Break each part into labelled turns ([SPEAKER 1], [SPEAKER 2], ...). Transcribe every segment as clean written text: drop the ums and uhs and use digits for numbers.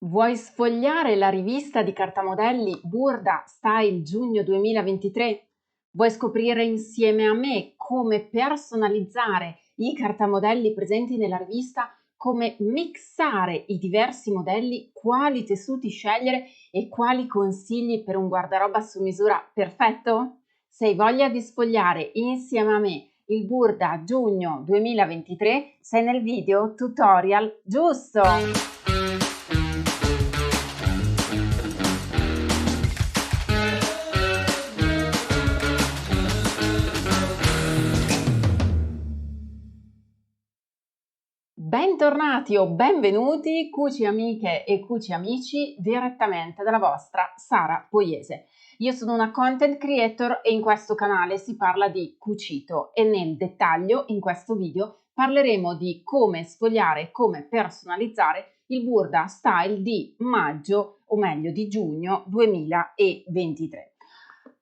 [SPEAKER 1] Vuoi sfogliare la rivista di cartamodelli Burda Style Giugno 2023? Vuoi scoprire insieme a me come personalizzare i cartamodelli presenti nella rivista, come mixare i diversi modelli, quali tessuti scegliere e quali consigli per un guardaroba su misura perfetto? Se hai voglia di sfogliare insieme a me il Burda Giugno 2023, sei nel video tutorial giusto! Bentornati o benvenuti cuci amiche e cuci amici direttamente dalla vostra Sara Poiese. Io sono una content creator e in questo canale si parla di cucito e nel dettaglio in questo video parleremo di come sfogliare e come personalizzare il Burda Style di maggio o meglio di giugno 2023.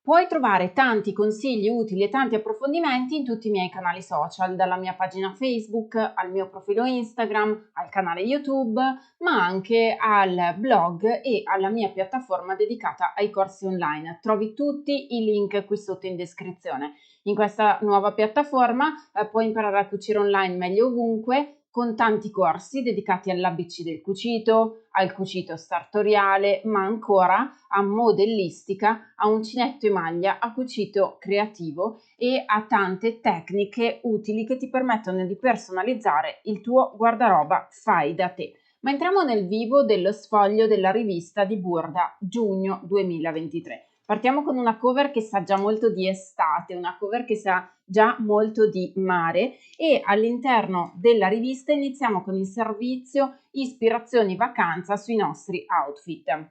[SPEAKER 1] Puoi trovare tanti consigli utili e tanti approfondimenti in tutti i miei canali social, dalla mia pagina Facebook al mio profilo Instagram, al canale YouTube, ma anche al blog e alla mia piattaforma dedicata ai corsi online. Trovi tutti i link qui sotto in descrizione. In questa nuova piattaforma puoi imparare a cucire online meglio ovunque, con tanti corsi dedicati all'ABC del cucito, al cucito sartoriale, ma ancora a modellistica, a uncinetto e maglia, a cucito creativo e a tante tecniche utili che ti permettono di personalizzare il tuo guardaroba fai da te. Ma entriamo nel vivo dello sfoglio della rivista di Burda giugno 2023. Partiamo con una cover che sa già molto di estate, una cover che sa già molto di mare e all'interno della rivista iniziamo con il servizio ispirazioni vacanza sui nostri outfit.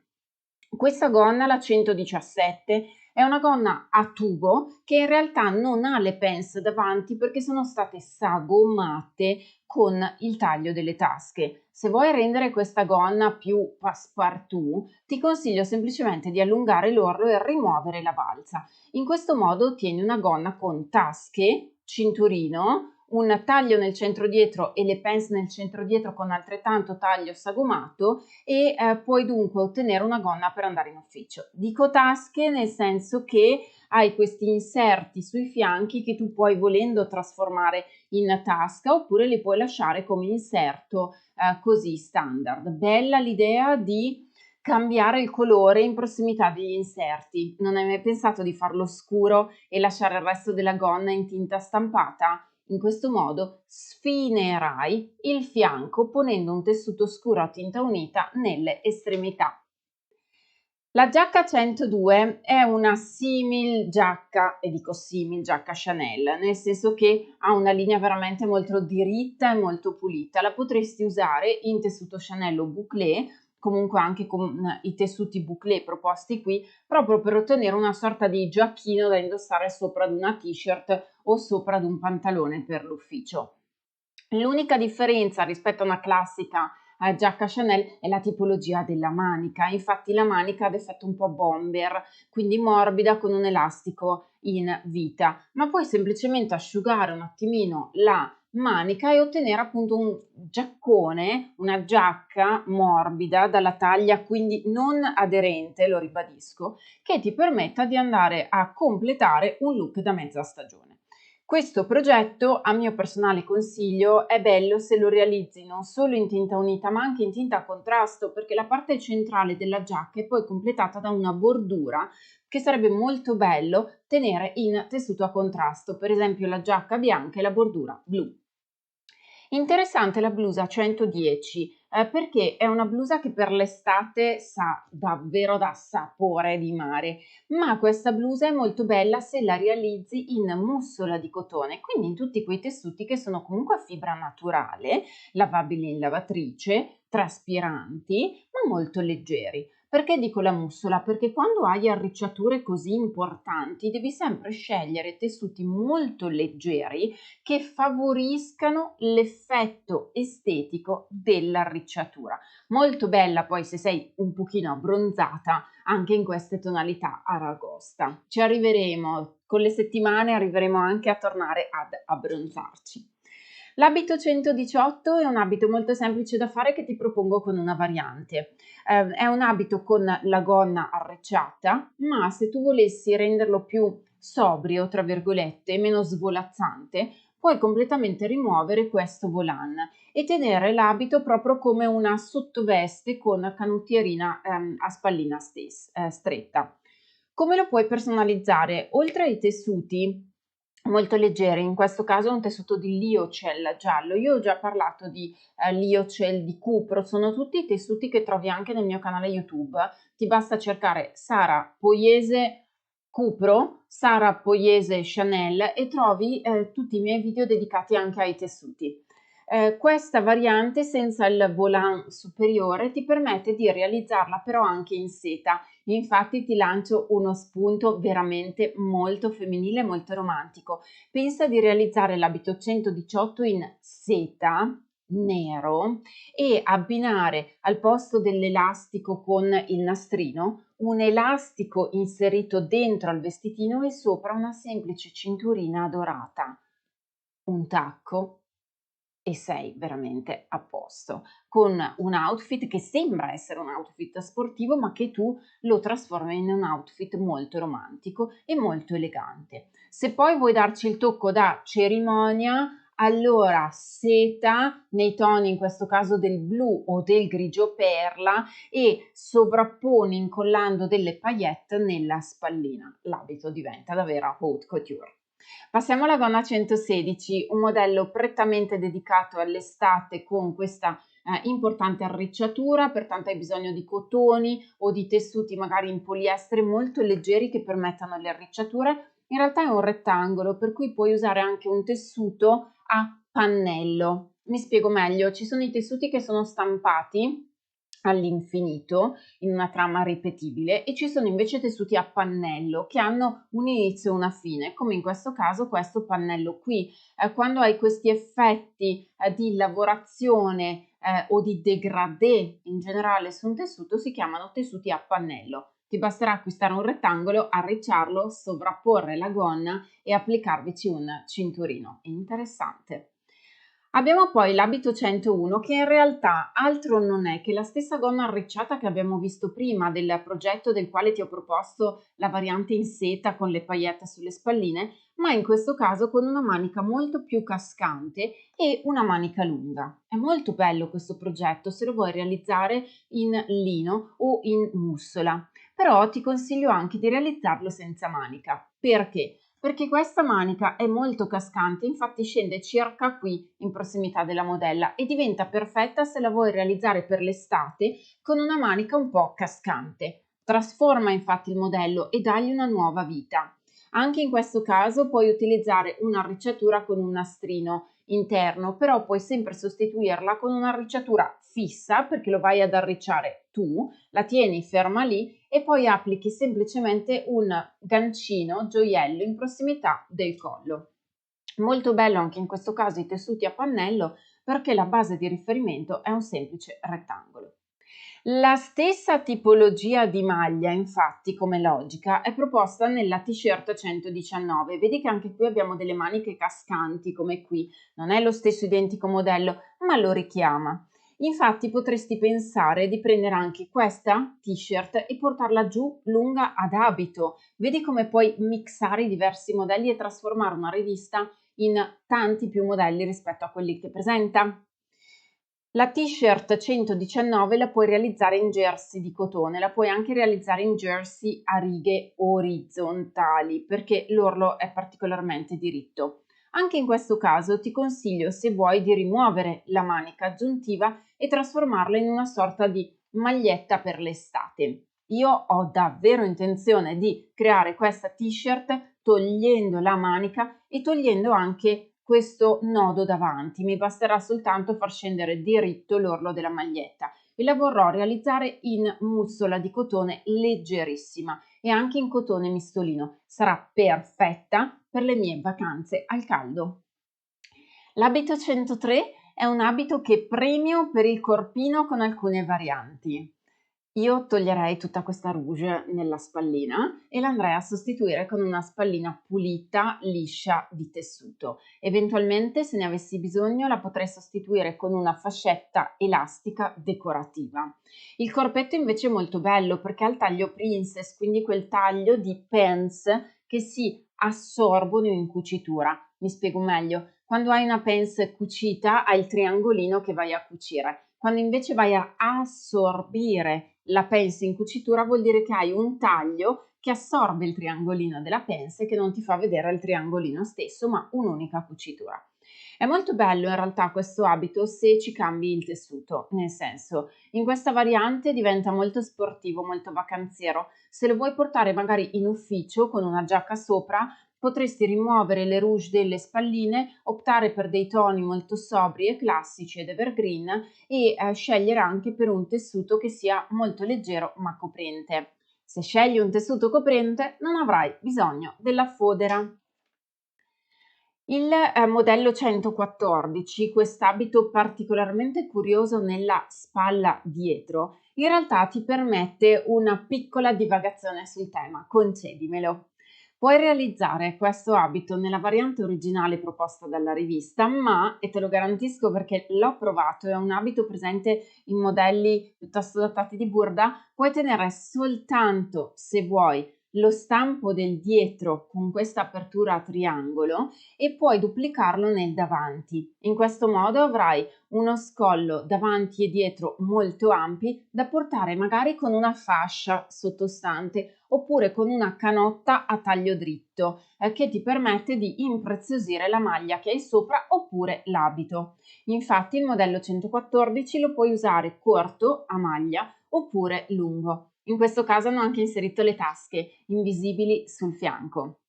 [SPEAKER 1] Questa gonna, la 117, è una gonna a tubo che in realtà non ha le pence davanti perché sono state sagomate con il taglio delle tasche. Se vuoi rendere questa gonna più passepartout, ti consiglio semplicemente di allungare l'orlo e rimuovere la balza. In questo modo ottieni una gonna con tasche, cinturino, un taglio nel centro dietro e le pence nel centro dietro con altrettanto taglio sagomato e puoi dunque ottenere una gonna per andare in ufficio. Dico tasche nel senso che hai questi inserti sui fianchi che tu puoi volendo trasformare in tasca oppure li puoi lasciare come inserto così standard. Bella l'idea di cambiare il colore in prossimità degli inserti. Non hai mai pensato di farlo scuro e lasciare il resto della gonna in tinta stampata? In questo modo sfinerai il fianco ponendo un tessuto scuro a tinta unita nelle estremità. La giacca 102 è una simil giacca, e dico simil giacca Chanel, nel senso che ha una linea veramente molto diritta e molto pulita. La potresti usare in tessuto Chanel o bouclé, comunque anche con i tessuti bouclé proposti qui, proprio per ottenere una sorta di giacchino da indossare sopra ad una t-shirt o sopra ad un pantalone per l'ufficio. L'unica differenza rispetto a una classica giacca Chanel è la tipologia della manica. Infatti la manica ha d'effetto un po' bomber, quindi morbida con un elastico in vita, ma puoi semplicemente asciugare un attimino la manica e ottenere appunto un giaccone, una giacca morbida dalla taglia quindi non aderente, lo ribadisco, che ti permetta di andare a completare un look da mezza stagione. Questo progetto, a mio personale consiglio, è bello se lo realizzi non solo in tinta unita ma anche in tinta a contrasto, perché la parte centrale della giacca è poi completata da una bordura che sarebbe molto bello tenere in tessuto a contrasto, per esempio la giacca bianca e la bordura blu. Interessante la blusa 110 perché è una blusa che per l'estate sa davvero da sapore di mare, ma questa blusa è molto bella se la realizzi in mussola di cotone, quindi in tutti quei tessuti che sono comunque a fibra naturale, lavabili in lavatrice, traspiranti, ma molto leggeri. Perché dico la mussola? Perché quando hai arricciature così importanti devi sempre scegliere tessuti molto leggeri che favoriscano l'effetto estetico dell'arricciatura. Molto bella poi se sei un pochino abbronzata anche in queste tonalità aragosta. Ci arriveremo, con le settimane arriveremo anche a tornare ad abbronzarci. L'abito 118 è un abito molto semplice da fare che ti propongo con una variante. È un abito con la gonna arricciata, ma se tu volessi renderlo più sobrio, tra virgolette, meno svolazzante, puoi completamente rimuovere questo volant e tenere l'abito proprio come una sottoveste con canottierina a spallina stretta. Come lo puoi personalizzare? Oltre ai tessuti molto leggeri, in questo caso è un tessuto di Lyocell giallo. Io ho già parlato di Lyocell di Cupro, sono tutti tessuti che trovi anche nel mio canale YouTube. Ti basta cercare Sara Poiese Cupro, Sara Poiese Chanel e trovi tutti i miei video dedicati anche ai tessuti. Questa variante senza il volant superiore ti permette di realizzarla però anche in seta. Infatti ti lancio uno spunto veramente molto femminile, molto romantico. Pensa di realizzare l'abito 118 in seta nero e abbinare al posto dell'elastico con il nastrino un elastico inserito dentro al vestitino e sopra una semplice cinturina dorata, un tacco e sei veramente a posto, con un outfit che sembra essere un outfit sportivo, ma che tu lo trasformi in un outfit molto romantico e molto elegante. Se poi vuoi darci il tocco da cerimonia, allora seta nei toni in questo caso del blu o del grigio perla e sovrapponi incollando delle paillette nella spallina. L'abito diventa davvero haute couture. Passiamo alla gonna 116, un modello prettamente dedicato all'estate con questa importante arricciatura, pertanto hai bisogno di cotoni o di tessuti magari in poliestere molto leggeri che permettano le arricciature. In realtà è un rettangolo, per cui puoi usare anche un tessuto a pannello. Mi spiego meglio, ci sono i tessuti che sono stampati all'infinito in una trama ripetibile e ci sono invece tessuti a pannello che hanno un inizio e una fine, come in questo caso questo pannello qui. Quando hai questi effetti di lavorazione o di dégradé in generale su un tessuto si chiamano tessuti a pannello. Ti basterà acquistare un rettangolo, arricciarlo, sovrapporre la gonna e applicarvici un cinturino. Interessante. Abbiamo poi l'abito 101 che in realtà altro non è che la stessa gonna arricciata che abbiamo visto prima del progetto del quale ti ho proposto la variante in seta con le paillette sulle spalline, ma in questo caso con una manica molto più cascante e una manica lunga. È molto bello questo progetto se lo vuoi realizzare in lino o in mussola, però ti consiglio anche di realizzarlo senza manica. Perché? Perché questa manica è molto cascante, infatti scende circa qui in prossimità della modella e diventa perfetta se la vuoi realizzare per l'estate con una manica un po' cascante. Trasforma infatti il modello e dagli una nuova vita. Anche in questo caso puoi utilizzare un'arricciatura con un nastrino interno, però puoi sempre sostituirla con un'arricciatura fissa perché lo vai ad arricciare tu, la tieni ferma lì e poi applichi semplicemente un gancino gioiello in prossimità del collo. Molto bello anche in questo caso i tessuti a pannello perché la base di riferimento è un semplice rettangolo. La stessa tipologia di maglia, infatti, come logica, è proposta nella t-shirt 119. Vedi che anche qui abbiamo delle maniche cascanti, come qui. Non è lo stesso identico modello, ma lo richiama. Infatti potresti pensare di prendere anche questa t-shirt e portarla giù lunga ad abito. Vedi come puoi mixare i diversi modelli e trasformare una rivista in tanti più modelli rispetto a quelli che presenta? La t-shirt 119 la puoi realizzare in jersey di cotone, la puoi anche realizzare in jersey a righe orizzontali perché l'orlo è particolarmente diritto. Anche in questo caso ti consiglio, se vuoi, di rimuovere la manica aggiuntiva e trasformarla in una sorta di maglietta per l'estate. Io ho davvero intenzione di creare questa t-shirt togliendo la manica e togliendo anche questo nodo davanti. Mi basterà soltanto far scendere diritto l'orlo della maglietta e la vorrò realizzare in mussola di cotone leggerissima e anche in cotone mistolino. Sarà perfetta per le mie vacanze al caldo. L'abito 103 è un abito che premio per il corpino con alcune varianti. Io toglierei tutta questa rouge nella spallina e l'andrei a sostituire con una spallina pulita, liscia di tessuto. Eventualmente, se ne avessi bisogno, la potrei sostituire con una fascetta elastica decorativa. Il corpetto invece è molto bello perché ha il taglio princess, quindi quel taglio di pants che si assorbono in cucitura. Mi spiego meglio. Quando hai una pants cucita, hai il triangolino che vai a cucire. Quando invece vai a assorbire la pence in cucitura vuol dire che hai un taglio che assorbe il triangolino della pence e che non ti fa vedere il triangolino stesso, ma un'unica cucitura. È molto bello in realtà questo abito se ci cambi il tessuto, nel senso, in questa variante diventa molto sportivo, molto vacanziero. Se lo vuoi portare magari in ufficio con una giacca sopra, potresti rimuovere le rouge delle spalline, optare per dei toni molto sobri e classici ed evergreen e scegliere anche per un tessuto che sia molto leggero ma coprente. Se scegli un tessuto coprente non avrai bisogno della fodera. Il modello 114, quest'abito particolarmente curioso nella spalla dietro, in realtà ti permette una piccola divagazione sul tema, concedimelo. Puoi realizzare questo abito nella variante originale proposta dalla rivista, ma, e te lo garantisco perché l'ho provato, è un abito presente in modelli piuttosto datati di Burda, puoi tenere soltanto, se vuoi, lo stampo del dietro con questa apertura a triangolo e puoi duplicarlo nel davanti. In questo modo avrai uno scollo davanti e dietro molto ampi da portare magari con una fascia sottostante oppure con una canotta a taglio dritto che ti permette di impreziosire la maglia che hai sopra oppure l'abito. Infatti il modello 114 lo puoi usare corto a maglia oppure lungo. In questo caso hanno anche inserito le tasche invisibili sul fianco.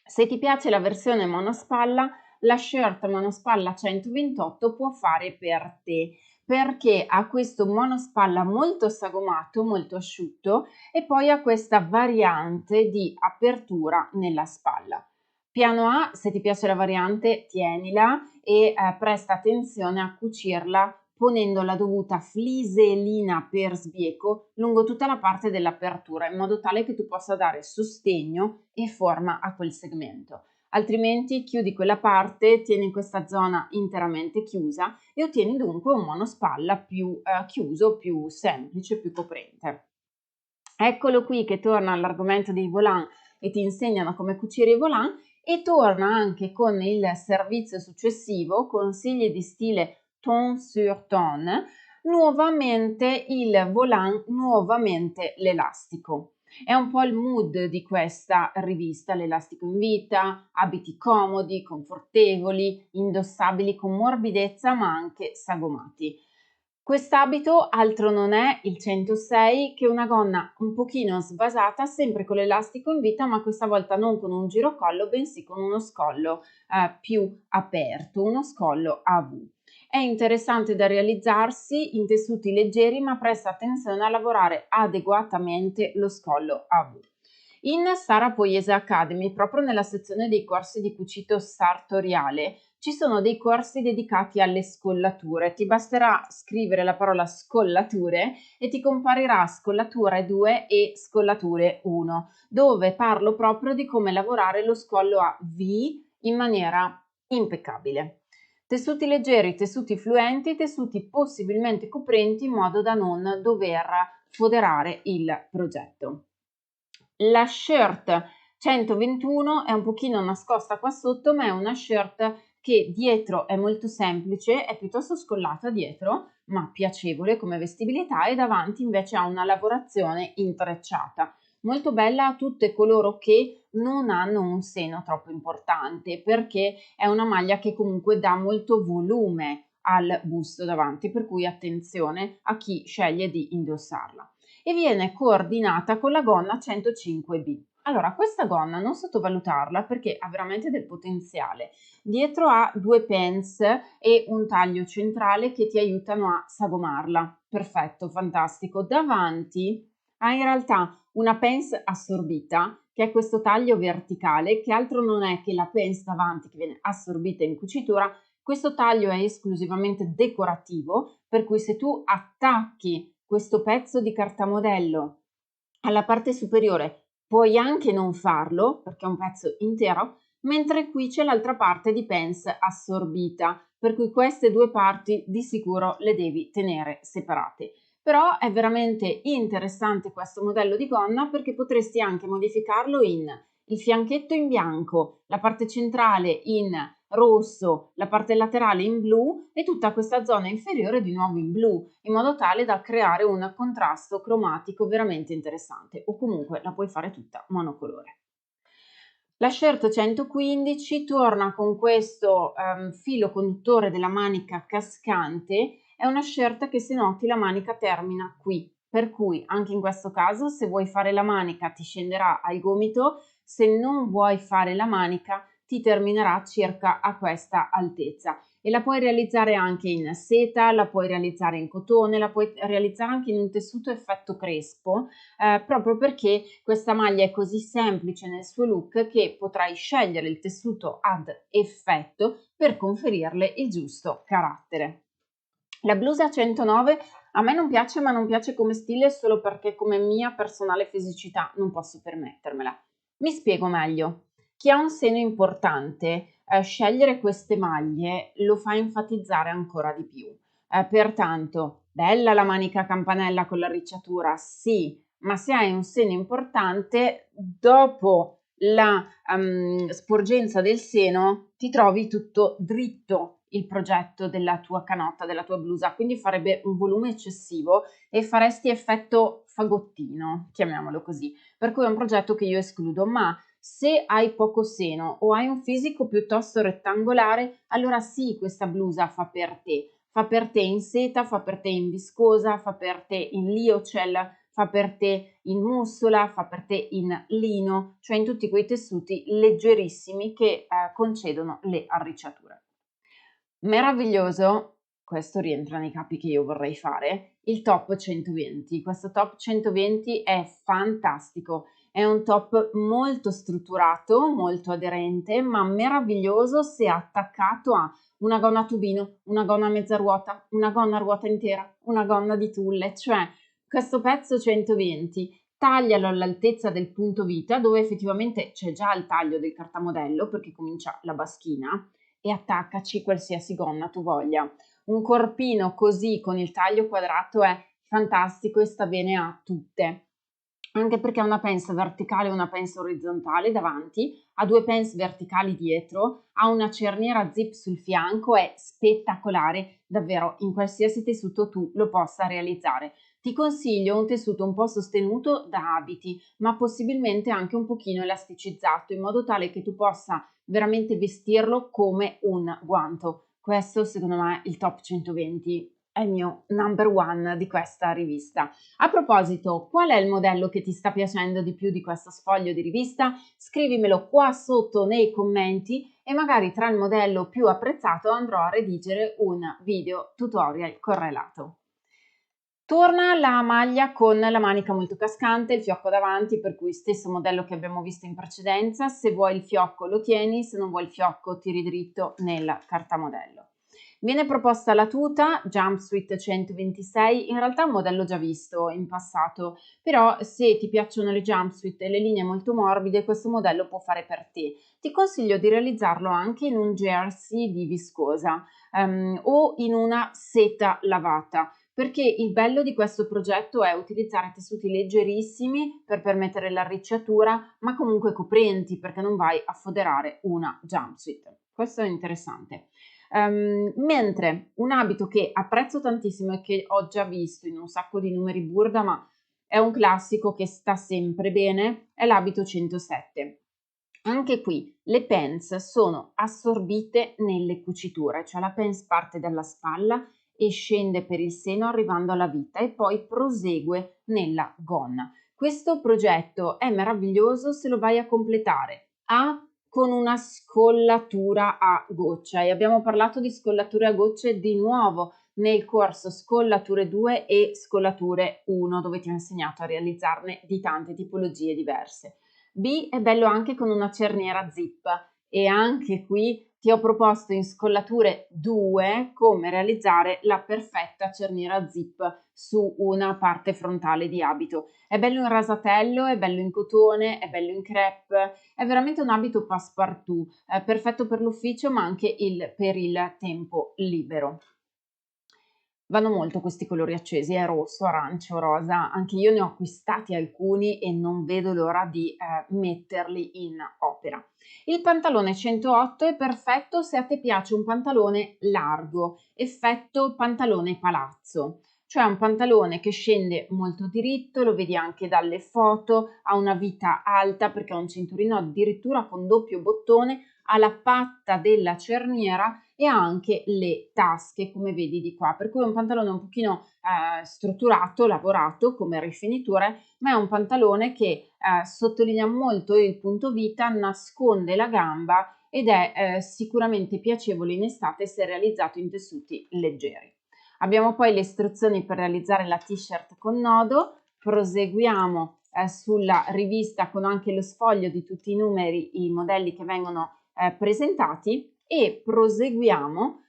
[SPEAKER 1] Se ti piace la versione monospalla, la shirt monospalla 128 può fare per te perché ha questo monospalla molto sagomato, molto asciutto e poi ha questa variante di apertura nella spalla. Piano A, se ti piace la variante, tienila e presta attenzione a cucirla ponendo la dovuta fliselina per sbieco lungo tutta la parte dell'apertura in modo tale che tu possa dare sostegno e forma a quel segmento. Altrimenti chiudi quella parte, tieni questa zona interamente chiusa e ottieni dunque un monospalla più chiuso, più semplice, più coprente. Eccolo qui che torna all'argomento dei volant e ti insegnano come cucire i volant e torna anche con il servizio successivo, consigli di stile ton sur ton, nuovamente il volant, nuovamente l'elastico. È un po' il mood di questa rivista, l'elastico in vita, abiti comodi, confortevoli, indossabili con morbidezza ma anche sagomati. Quest'abito altro non è il 106 che una gonna un pochino svasata, sempre con l'elastico in vita, ma questa volta non con un girocollo, bensì con uno scollo più aperto, uno scollo a V. È interessante da realizzarsi in tessuti leggeri, ma presta attenzione a lavorare adeguatamente lo scollo a V. In Sara Poiese Academy, proprio nella sezione dei corsi di cucito sartoriale, ci sono dei corsi dedicati alle scollature. Ti basterà scrivere la parola scollature e ti comparirà scollature 2 e scollature 1, dove parlo proprio di come lavorare lo scollo a V in maniera impeccabile. Tessuti leggeri, tessuti fluenti, tessuti possibilmente coprenti in modo da non dover foderare il progetto. La shirt 121 è un pochino nascosta qua sotto, ma è una shirt che dietro è molto semplice, è piuttosto scollata dietro, ma piacevole come vestibilità e davanti invece ha una lavorazione intrecciata. Molto bella a tutte coloro che non hanno un seno troppo importante perché è una maglia che comunque dà molto volume al busto davanti, per cui attenzione a chi sceglie di indossarla e viene coordinata con la gonna 105B. Allora, questa gonna non sottovalutarla perché ha veramente del potenziale. Dietro ha due pens e un taglio centrale che ti aiutano a sagomarla. Perfetto, fantastico. Davanti ha in realtà una pens assorbita che è questo taglio verticale che altro non è che la pens davanti che viene assorbita in cucitura. Questo taglio è esclusivamente decorativo, per cui se tu attacchi questo pezzo di carta modello alla parte superiore, puoi anche non farlo perché è un pezzo intero, mentre qui c'è l'altra parte di pens assorbita, per cui queste due parti di sicuro le devi tenere separate. Però è veramente interessante questo modello di gonna perché potresti anche modificarlo in il fianchetto in bianco, la parte centrale in rosso, la parte laterale in blu e tutta questa zona inferiore di nuovo in blu, in modo tale da creare un contrasto cromatico veramente interessante, o comunque la puoi fare tutta monocolore. La shirt 115 torna con questo filo conduttore della manica cascante, è una shirt che se noti la manica termina qui, per cui anche in questo caso se vuoi fare la manica ti scenderà al gomito, se non vuoi fare la manica ti terminerà circa a questa altezza e la puoi realizzare anche in seta, la puoi realizzare in cotone, la puoi realizzare anche in un tessuto effetto crespo, proprio perché questa maglia è così semplice nel suo look che potrai scegliere il tessuto ad effetto per conferirle il giusto carattere. La blusa 109 a me non piace, ma non piace come stile solo perché come mia personale fisicità non posso permettermela. Mi spiego meglio. Chi ha un seno importante, scegliere queste maglie lo fa enfatizzare ancora di più. Pertanto, bella la manica a campanella con l'arricciatura, sì, ma se hai un seno importante, dopo la sporgenza del seno ti trovi tutto dritto il progetto della tua canotta, della tua blusa, quindi farebbe un volume eccessivo e faresti effetto fagottino, chiamiamolo così, per cui è un progetto che io escludo, ma se hai poco seno o hai un fisico piuttosto rettangolare, allora sì, questa blusa fa per te in seta, fa per te in viscosa, fa per te in lyocell, fa per te in mussola, fa per te in lino, cioè in tutti quei tessuti leggerissimi che concedono le arricciature. Meraviglioso, questo rientra nei capi che io vorrei fare, il top 120. Questo top 120 è fantastico, è un top molto strutturato, molto aderente, ma meraviglioso se attaccato a una gonna a tubino, una gonna a mezza ruota, una gonna a ruota intera, una gonna di tulle, cioè questo pezzo 120 taglialo all'altezza del punto vita dove effettivamente c'è già il taglio del cartamodello perché comincia la baschina e attaccaci qualsiasi gonna tu voglia. Un corpino così con il taglio quadrato è fantastico e sta bene a tutte. Anche perché ha una pensa verticale e una pensa orizzontale davanti, ha due pens verticali dietro, ha una cerniera zip sul fianco, è spettacolare, davvero in qualsiasi tessuto tu lo possa realizzare. Ti consiglio un tessuto un po' sostenuto da abiti, ma possibilmente anche un pochino elasticizzato, in modo tale che tu possa veramente vestirlo come un guanto. Questo secondo me il top 120 è il mio number one di questa rivista. A proposito, qual è il modello che ti sta piacendo di più di questo sfoglio di rivista? Scrivimelo qua sotto nei commenti e magari tra il modello più apprezzato andrò a redigere un video tutorial correlato. Torna la maglia con la manica molto cascante, il fiocco davanti, per cui stesso modello che abbiamo visto in precedenza. Se vuoi il fiocco lo tieni, se non vuoi il fiocco tiri dritto nel cartamodello. Viene proposta la tuta Jumpsuit 126, in realtà è un modello già visto in passato, però se ti piacciono le jumpsuit e le linee molto morbide, questo modello può fare per te. Ti consiglio di realizzarlo anche in un jersey di viscosa o in una seta lavata, perché il bello di questo progetto è utilizzare tessuti leggerissimi per permettere l'arricciatura, ma comunque coprenti perché non vai a foderare una jumpsuit. Questo è interessante. Mentre un abito che apprezzo tantissimo e che ho già visto in un sacco di numeri burda, ma è un classico che sta sempre bene, è l'abito 107. Anche qui le pens sono assorbite nelle cuciture, cioè la pens parte dalla spalla e scende per il seno arrivando alla vita e poi prosegue nella gonna. Questo progetto è meraviglioso se lo vai a completare con una scollatura a goccia e abbiamo parlato di scollature a gocce di nuovo nel corso scollature 2 e scollature 1 dove ti ho insegnato a realizzarne di tante tipologie diverse. B è bello anche con una cerniera zip e anche qui ti ho proposto in scollature 2 come realizzare la perfetta cerniera zip su una parte frontale di abito. È bello in rasatello, è bello in cotone, è bello in crepe, è veramente un abito passepartout, perfetto per l'ufficio ma anche per il tempo libero. Vanno molto questi colori accesi, rosso, arancio, rosa, anche io ne ho acquistati alcuni e non vedo l'ora di metterli in opera. Il pantalone 108 è perfetto se a te piace un pantalone largo, effetto pantalone palazzo, cioè un pantalone che scende molto diritto, lo vedi anche dalle foto, ha una vita alta perché ha un cinturino addirittura con doppio bottone, ha la patta della cerniera e ha anche le tasche come vedi di qua, per cui è un pantalone un pochino strutturato, lavorato come rifiniture, ma è un pantalone che sottolinea molto il punto vita, nasconde la gamba ed è sicuramente piacevole in estate se realizzato in tessuti leggeri. Abbiamo poi le istruzioni per realizzare la t-shirt con nodo, proseguiamo sulla rivista con anche lo sfoglio di tutti i numeri, i modelli che vengono presentati e proseguiamo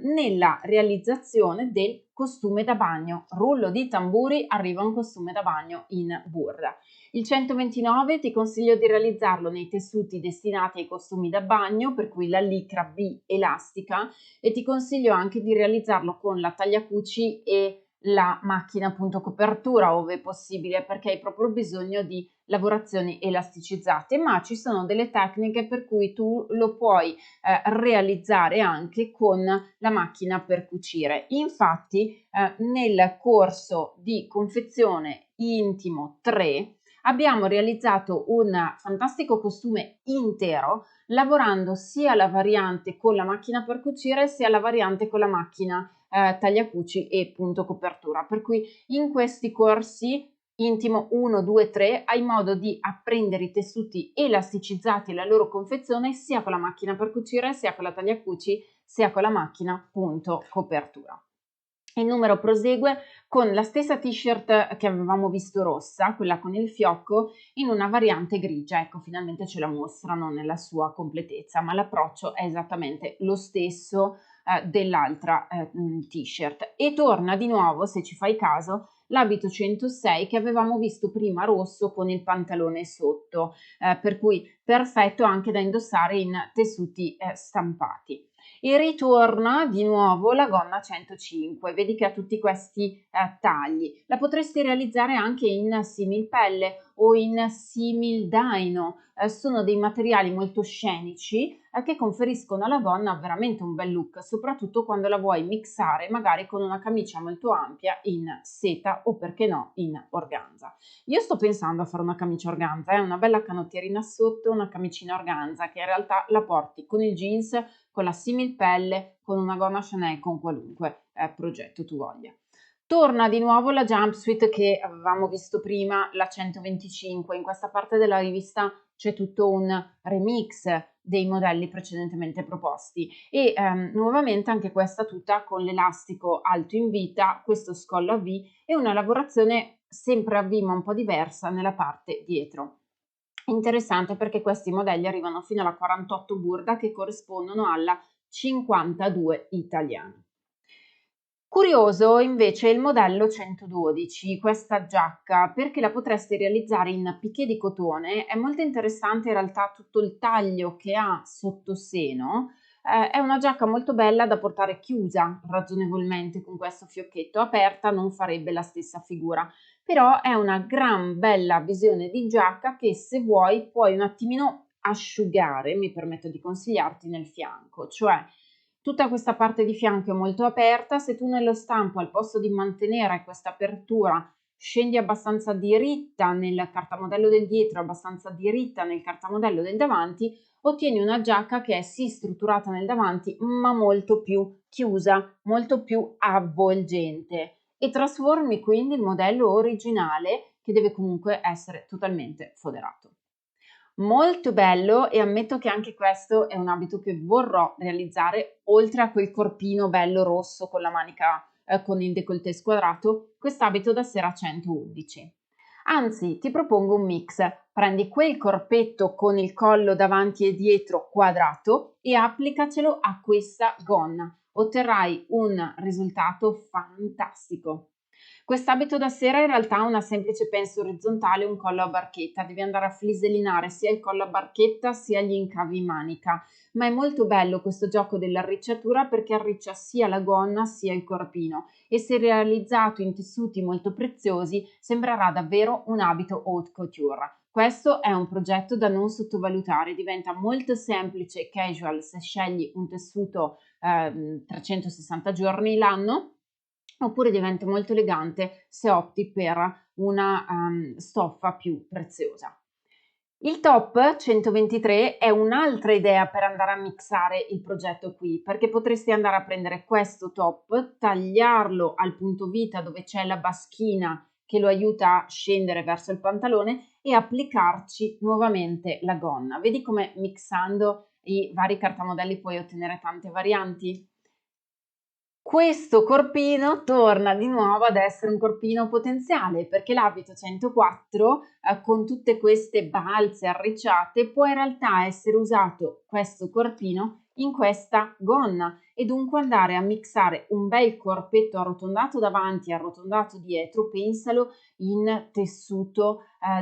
[SPEAKER 1] nella realizzazione del costume da bagno. Rullo di tamburi, arriva un costume da bagno in burda. Il 129 ti consiglio di realizzarlo nei tessuti destinati ai costumi da bagno, per cui la licra B elastica, e ti consiglio anche di realizzarlo con la tagliacuci e la macchina appunto copertura ove possibile, perché hai proprio bisogno di lavorazioni elasticizzate, ma ci sono delle tecniche per cui tu lo puoi realizzare anche con la macchina per cucire. Infatti nel corso di confezione intimo 3 abbiamo realizzato un fantastico costume intero lavorando sia la variante con la macchina per cucire sia la variante con la macchina tagliacuci e punto copertura, per cui in questi corsi intimo 1, 2, 3 hai modo di apprendere i tessuti elasticizzati e la loro confezione sia con la macchina per cucire sia con la tagliacuci sia con la macchina punto copertura. Il numero prosegue con la stessa t-shirt che avevamo visto rossa, quella con il fiocco, in una variante grigia. Ecco, finalmente ce la mostrano nella sua completezza, ma l'approccio è esattamente lo stesso dell'altra t-shirt. E torna di nuovo, se ci fai caso, l'abito 106 che avevamo visto prima rosso con il pantalone sotto, per cui perfetto anche da indossare in tessuti stampati. E ritorna di nuovo la gonna 105, vedi che ha tutti questi tagli. La potresti realizzare anche in similpelle o in simildaino, sono dei materiali molto scenici che conferiscono alla gonna veramente un bel look, soprattutto quando la vuoi mixare magari con una camicia molto ampia in seta o perché no in organza. Io sto pensando a fare una camicia organza, una bella canottierina sotto, una camicina organza che in realtà la porti con il jeans, con la similpelle, con una gonna Chanel, con qualunque progetto tu voglia. Torna di nuovo la jumpsuit che avevamo visto prima, la 125. In questa parte della rivista c'è tutto un remix dei modelli precedentemente proposti e nuovamente anche questa tutta con l'elastico alto in vita, questo scollo a V e una lavorazione sempre a V ma un po' diversa nella parte dietro. Interessante perché questi modelli arrivano fino alla 48 burda che corrispondono alla 52 italiana. Curioso invece il modello 112, questa giacca, perché la potresti realizzare in piché di cotone, è molto interessante in realtà tutto il taglio che ha sotto seno, è una giacca molto bella da portare chiusa ragionevolmente con questo fiocchetto, aperta non farebbe la stessa figura, però è una gran bella visione di giacca che se vuoi puoi un attimino asciugare, mi permetto di consigliarti nel fianco, cioè tutta questa parte di fianco è molto aperta, se tu nello stampo al posto di mantenere questa apertura scendi abbastanza diritta nel cartamodello del dietro, abbastanza diritta nel cartamodello del davanti, ottieni una giacca che è sì strutturata nel davanti ma molto più chiusa, molto più avvolgente e trasformi quindi il modello originale che deve comunque essere totalmente foderato. Molto bello e ammetto che anche questo è un abito che vorrò realizzare, oltre a quel corpino bello rosso con la manica con il décolleté squadrato, quest'abito da sera 111. Anzi, ti propongo un mix, Prendi quel corpetto con il collo davanti e dietro quadrato e applicacelo a questa gonna. Otterrai un risultato fantastico. Quest'abito da sera in realtà ha una semplice penso orizzontale e un collo a barchetta, devi andare a flisellinare sia il collo a barchetta sia gli incavi in manica, ma è molto bello questo gioco dell'arricciatura perché arriccia sia la gonna sia il corpino e se realizzato in tessuti molto preziosi sembrerà davvero un abito haute couture. Questo è un progetto da non sottovalutare, diventa molto semplice e casual se scegli un tessuto 360 giorni l'anno, oppure diventa molto elegante se opti per una stoffa più preziosa. Il top 123 è un'altra idea per andare a mixare il progetto qui, perché potresti andare a prendere questo top, tagliarlo al punto vita dove c'è la baschina che lo aiuta a scendere verso il pantalone e applicarci nuovamente la gonna. Vedi come mixando i vari cartamodelli puoi ottenere tante varianti? Questo corpino torna di nuovo ad essere un corpino potenziale perché l'abito 104 con tutte queste balze arricciate può in realtà essere usato questo corpino in questa gonna e dunque andare a mixare un bel corpetto arrotondato davanti e arrotondato dietro, pensalo in tessuto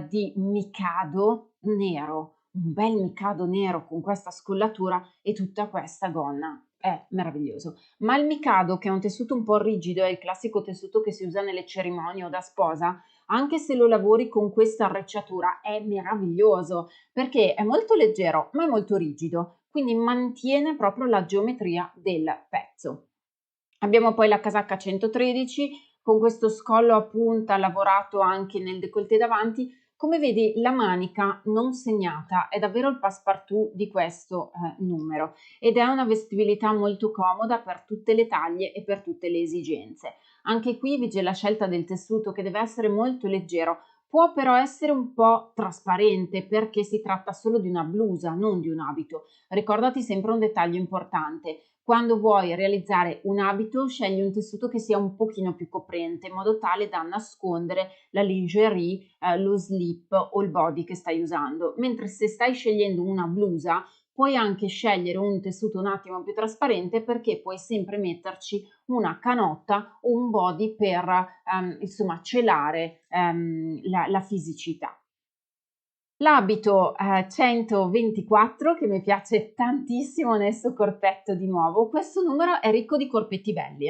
[SPEAKER 1] di micado nero, un bel micado nero con questa scollatura e tutta questa gonna. È meraviglioso. Ma il micado, che è un tessuto un po' rigido, è il classico tessuto che si usa nelle cerimonie o da sposa, anche se lo lavori con questa arricciatura è meraviglioso perché è molto leggero ma è molto rigido, quindi mantiene proprio la geometria del pezzo. Abbiamo poi la casacca 113 con questo scollo a punta lavorato anche nel décolleté davanti. Come vedi, la manica non segnata è davvero il passepartout di questo numero ed è una vestibilità molto comoda per tutte le taglie e per tutte le esigenze. Anche qui vige la scelta del tessuto che deve essere molto leggero, può però essere un po' trasparente perché si tratta solo di una blusa, non di un abito. Ricordati sempre un dettaglio importante. Quando vuoi realizzare un abito, scegli un tessuto che sia un pochino più coprente, in modo tale da nascondere la lingerie, lo slip o il body che stai usando. Mentre se stai scegliendo una blusa, puoi anche scegliere un tessuto un attimo più trasparente perché puoi sempre metterci una canotta o un body per insomma celare la fisicità. L'abito 124 che mi piace tantissimo nel suo corpetto di nuovo, questo numero è ricco di corpetti belli,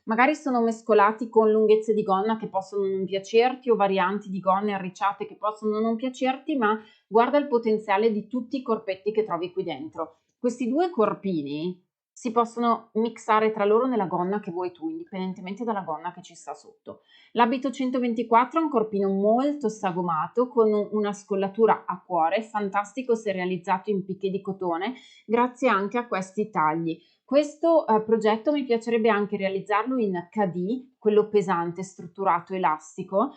[SPEAKER 1] magari sono mescolati con lunghezze di gonna che possono non piacerti o varianti di gonne arricciate che possono non piacerti, ma guarda il potenziale di tutti i corpetti che trovi qui dentro. Questi due corpini si possono mixare tra loro nella gonna che vuoi tu, indipendentemente dalla gonna che ci sta sotto. L'abito 124 è un corpino molto sagomato con una scollatura a cuore, fantastico se realizzato in picche di cotone, grazie anche a questi tagli. Questo progetto mi piacerebbe anche realizzarlo in KD, quello pesante, strutturato, elastico,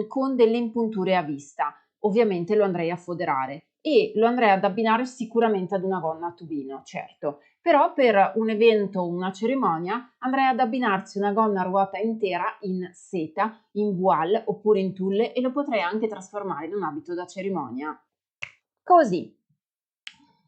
[SPEAKER 1] con delle impunture a vista. Ovviamente lo andrei a foderare e lo andrei ad abbinare sicuramente ad una gonna a tubino, certo. Però per un evento o una cerimonia andrei ad abbinarsi una gonna a ruota intera in seta, in voile oppure in tulle e lo potrei anche trasformare in un abito da cerimonia. Così.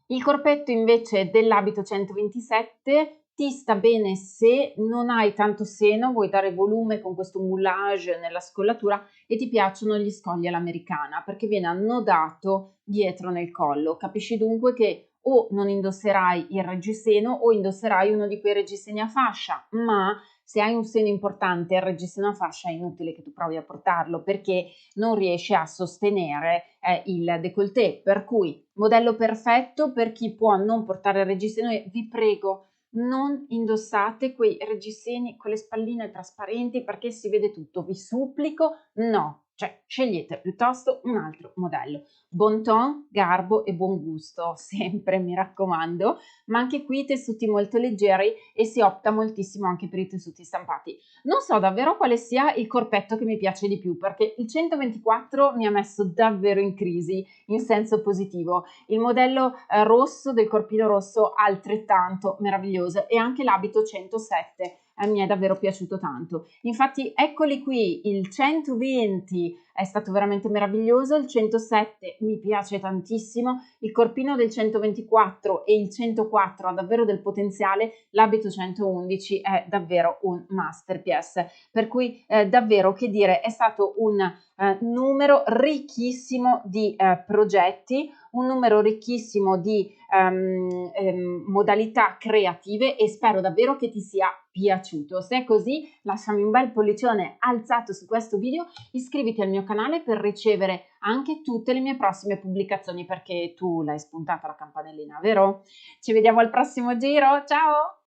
[SPEAKER 1] Il corpetto invece dell'abito 127 ti sta bene se non hai tanto seno, vuoi dare volume con questo moulage nella scollatura e ti piacciono gli scogli all'americana perché viene annodato dietro nel collo. Capisci dunque che o non indosserai il reggiseno o indosserai uno di quei reggiseni a fascia, ma se hai un seno importante il reggiseno a fascia è inutile che tu provi a portarlo perché non riesce a sostenere il décolleté, per cui modello perfetto per chi può non portare il reggiseno e vi prego non indossate quei reggiseni con le spalline trasparenti perché si vede tutto, vi supplico no, cioè scegliete piuttosto un altro modello. Bon ton, garbo e buon gusto, sempre mi raccomando, ma anche qui tessuti molto leggeri e si opta moltissimo anche per i tessuti stampati. Non so davvero quale sia il corpetto che mi piace di più perché il 124 mi ha messo davvero in crisi in senso positivo. Il modello rosso del corpino rosso altrettanto meraviglioso e anche l'abito 107 mi è davvero piaciuto tanto. Infatti eccoli qui il 120 è stato veramente meraviglioso, il 107 mi piace tantissimo, il corpino del 124 e il 104 ha davvero del potenziale, l'abito 111 è davvero un masterpiece, per cui davvero, che dire, è stato un numero ricchissimo di progetti, un numero ricchissimo di modalità creative, e spero davvero che ti sia piaciuto. Se è così, lasciami un bel pollicione alzato su questo video, iscriviti al mio canale per ricevere anche tutte le mie prossime pubblicazioni, perché tu l'hai spuntata la campanellina, vero? Ci vediamo al prossimo giro, ciao!